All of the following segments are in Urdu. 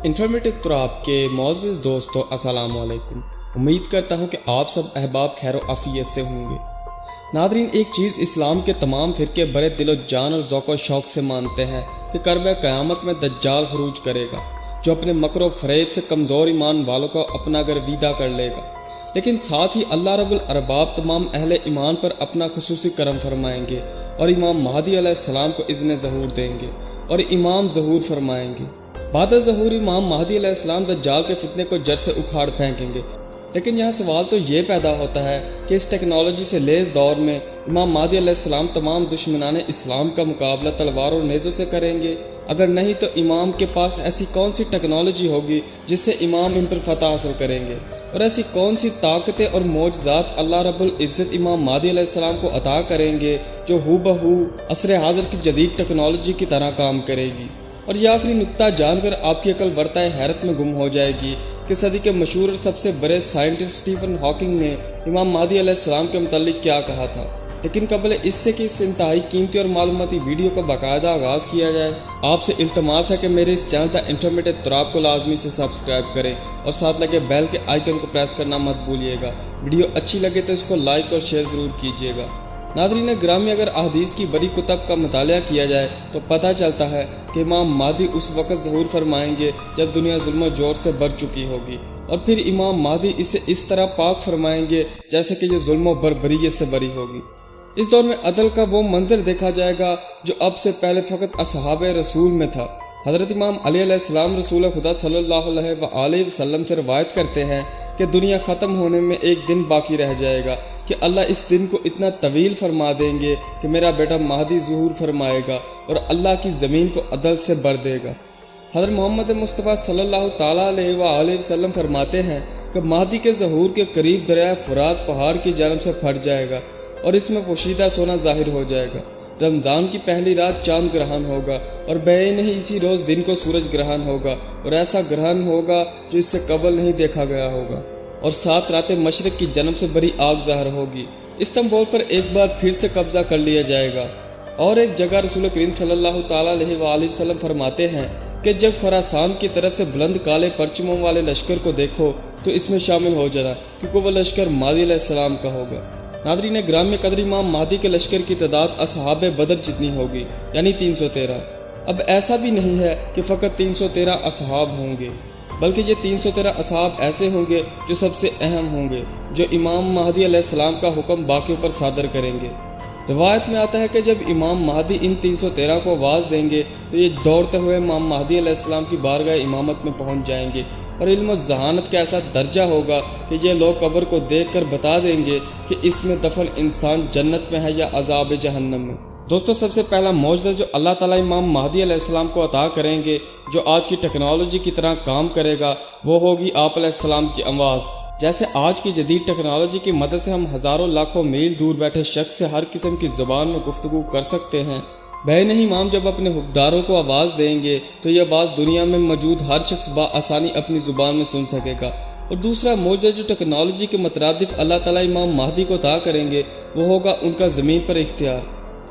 انفارمیٹو تراب کے معزز دوستو السلام علیکم۔ امید کرتا ہوں کہ آپ سب احباب خیر و عافیت سے ہوں گے۔ ناظرین، ایک چیز اسلام کے تمام فرقے بڑے دل و جان اور ذوق و شوق سے مانتے ہیں کہ قرب قیامت میں دجال خروج کرے گا، جو اپنے مکر و فریب سے کمزور ایمان والوں کو اپنا گرویدہ کر لے گا، لیکن ساتھ ہی اللہ رب الارباب تمام اہل ایمان پر اپنا خصوصی کرم فرمائیں گے اور امام مہدی علیہ السلام کو اذن ظہور دیں گے اور امام ظہور فرمائیں گے۔ بعد ظہور امام مہدی علیہ السلام دجال کے فتنے کو جڑ سے اکھاڑ پھینکیں گے۔ لیکن یہاں سوال تو یہ پیدا ہوتا ہے کہ اس ٹیکنالوجی سے لیس دور میں امام مہدی علیہ السلام تمام دشمنان اسلام کا مقابلہ تلوار اور نیزوں سے کریں گے؟ اگر نہیں تو امام کے پاس ایسی کون سی ٹیکنالوجی ہوگی جس سے امام ان پر فتح حاصل کریں گے؟ اور ایسی کون سی طاقتیں اور معجزات اللہ رب العزت امام مہدی علیہ السلام کو عطا کریں گے جو ہو بہو عصر حاضر کی جدید ٹیکنالوجی کی طرح کام کرے گی؟ اور یہ آخری نکتہ جان کر آپ کی عقل ورطہ حیرت میں گم ہو جائے گی کہ صدی کے مشہور اور سب سے بڑے سائنٹسٹ اسٹیفن ہاکنگ نے امام مہدی علیہ السلام کے متعلق کیا کہا تھا۔ لیکن قبل اس سے کہ اس انتہائی قیمتی اور معلوماتی ویڈیو کا باقاعدہ آغاز کیا جائے، آپ سے التماس ہے کہ میرے اس چینل دا انفارمیٹو تراب کو لازمی سے سبسکرائب کریں اور ساتھ لگے بیل کے آئیکن کو پریس کرنا مت بھولیے گا۔ ویڈیو اچھی لگے تو اس کو لائک اور شیئر ضرور کیجیے گا۔ ناظرین گرامی، اگر احادیث کی بڑی کتب کا مطالعہ کیا جائے تو پتہ چلتا ہے کہ امام مہدی اس وقت ظہور فرمائیں گے جب دنیا ظلم و جور سے بھر چکی ہوگی، اور پھر امام مہدی اسے اس طرح پاک فرمائیں گے جیسے کہ یہ ظلم و بربریت سے بری ہوگی۔ اس دور میں عدل کا وہ منظر دیکھا جائے گا جو اب سے پہلے فقط اصحاب رسول میں تھا۔ حضرت امام علی علیہ السلام رسول خدا صلی اللہ علیہ وآلہ وسلم سے روایت کرتے ہیں کہ دنیا ختم ہونے میں ایک دن باقی رہ جائے گا کہ اللہ اس دن کو اتنا طویل فرما دیں گے کہ میرا بیٹا مہدی ظہور فرمائے گا اور اللہ کی زمین کو عدل سے بھر دے گا۔ حضرت محمد مصطفیٰ صلی اللہ تعالیٰ علیہ وآلہ وسلم فرماتے ہیں کہ مہدی کے ظہور کے قریب دریائے فرات پہاڑ کی جانب سے پھٹ جائے گا اور اس میں پوشیدہ سونا ظاہر ہو جائے گا۔ رمضان کی پہلی رات چاند گرہن ہوگا اور بعین ہی اسی روز دن کو سورج گرہن ہوگا، اور ایسا گرہن ہوگا جو اس سے قبل نہیں دیکھا گیا ہوگا، اور 7 راتیں مشرق کی جانب سے بری آگ ظاہر ہوگی۔ استنبول پر ایک بار پھر سے قبضہ کر لیا جائے گا۔ اور ایک جگہ رسول کریم صلی اللہ تعالیٰ علیہ وآلہ وسلم فرماتے ہیں کہ جب خراسان کی طرف سے بلند کالے پرچموں والے لشکر کو دیکھو تو اس میں شامل ہو جانا، کیونکہ وہ لشکر مہدی علیہ السلام کا ہوگا۔ ناظرین گرامی قدر، امام مہدی کے لشکر کی تعداد اصحاب بدر جتنی ہوگی، یعنی 313۔ اب ایسا بھی نہیں ہے کہ فقط 313 اصحاب ہوں گے، بلکہ یہ 313 اصحاب ایسے ہوں گے جو سب سے اہم ہوں گے، جو امام مہدی علیہ السلام کا حکم باقیوں پر صادر کریں گے۔ روایت میں آتا ہے کہ جب امام مہدی ان 313 کو آواز دیں گے تو یہ دوڑتے ہوئے امام مہدی علیہ السلام کی بارگاہ امامت میں پہنچ جائیں گے، اور علم و ذہانت کا ایسا درجہ ہوگا کہ یہ لوگ قبر کو دیکھ کر بتا دیں گے کہ اس میں دفن انسان جنت میں ہے یا عذاب جہنم میں۔ دوستو، سب سے پہلا معجزہ جو اللہ تعالیٰ امام مہدی علیہ السلام کو عطا کریں گے، جو آج کی ٹیکنالوجی کی طرح کام کرے گا، وہ ہوگی آپ علیہ السلام کی آواز۔ جیسے آج کی جدید ٹیکنالوجی کی مدد سے ہم ہزاروں لاکھوں میل دور بیٹھے شخص سے ہر قسم کی زبان میں گفتگو کر سکتے ہیں، بعین ہی امام جب اپنے حکمداروں کو آواز دیں گے تو یہ آواز دنیا میں موجود ہر شخص بآسانی اپنی زبان میں سن سکے گا۔ اور دوسرا معجزہ جو ٹیکنالوجی کے مترادف اللہ تعالیٰ امام مہدی کو عطا کریں گے، وہ ہوگا ان کا زمین پر اختیار۔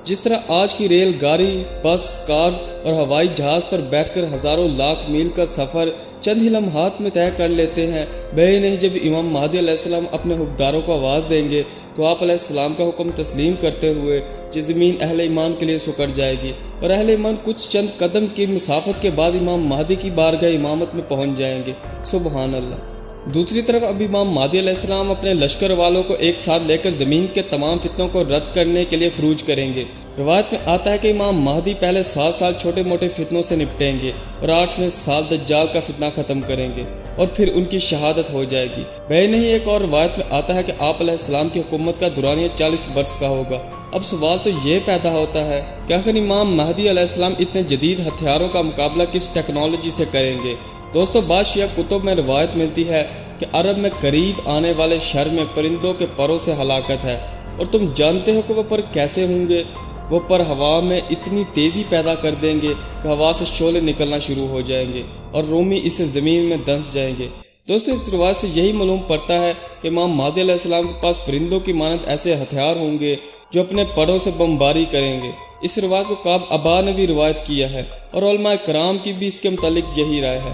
جس طرح آج کی ریل گاڑی، بس، کارز اور ہوائی جہاز پر بیٹھ کر ہزاروں لاکھ میل کا سفر چند ہی لمحات میں طے کر لیتے ہیں، بعین ہی جب امام مہدی علیہ السلام اپنے حکمداروں کو آواز دیں گے تو آپ علیہ السلام کا حکم تسلیم کرتے ہوئے یہ زمین اہل ایمان کے لیے سکڑ جائے گی، اور اہل ایمان کچھ چند قدم کی مسافت کے بعد امام مہدی کی بارگاہ امامت میں پہنچ جائیں گے۔ سبحان اللہ۔ دوسری طرف اب امام مہدی علیہ السلام اپنے لشکر والوں کو ایک ساتھ لے کر زمین کے تمام فتنوں کو رد کرنے کے لیے خروج کریں گے۔ روایت میں آتا ہے کہ امام مہدی پہلے 7 سال چھوٹے موٹے فتنوں سے نپٹیں گے اور 8ویں سال دجال کا فتنہ ختم کریں گے، اور پھر ان کی شہادت ہو جائے گی۔ بعین ہی ایک اور روایت میں آتا ہے کہ آپ علیہ السلام کی حکومت کا دورانیہ 40 برس کا ہوگا۔ اب سوال تو یہ پیدا ہوتا ہے کہ آخر امام مہدی علیہ السلام اتنے جدید ہتھیاروں کا مقابلہ کس ٹیکنالوجی سے کریں گے؟ دوستو، بعض شیعہ کتب میں روایت ملتی ہے کہ عرب میں قریب آنے والے شر میں پرندوں کے پروں سے ہلاکت ہے، اور تم جانتے ہو کہ وہ پر کیسے ہوں گے؟ وہ پر ہوا میں اتنی تیزی پیدا کر دیں گے کہ ہوا سے شعلے نکلنا شروع ہو جائیں گے اور رومی اس سے زمین میں دھنس جائیں گے۔ دوستو، اس روایت سے یہی معلوم پڑتا ہے کہ امام مہدی علیہ السلام کے پاس پرندوں کی مانند ایسے ہتھیار ہوں گے جو اپنے پروں سے بمباری کریں گے۔ اس روایت کو کعب ابا نے بھی روایت کیا ہے، اور علماء کرام کی بھی اس کے متعلق یہی رائے ہے۔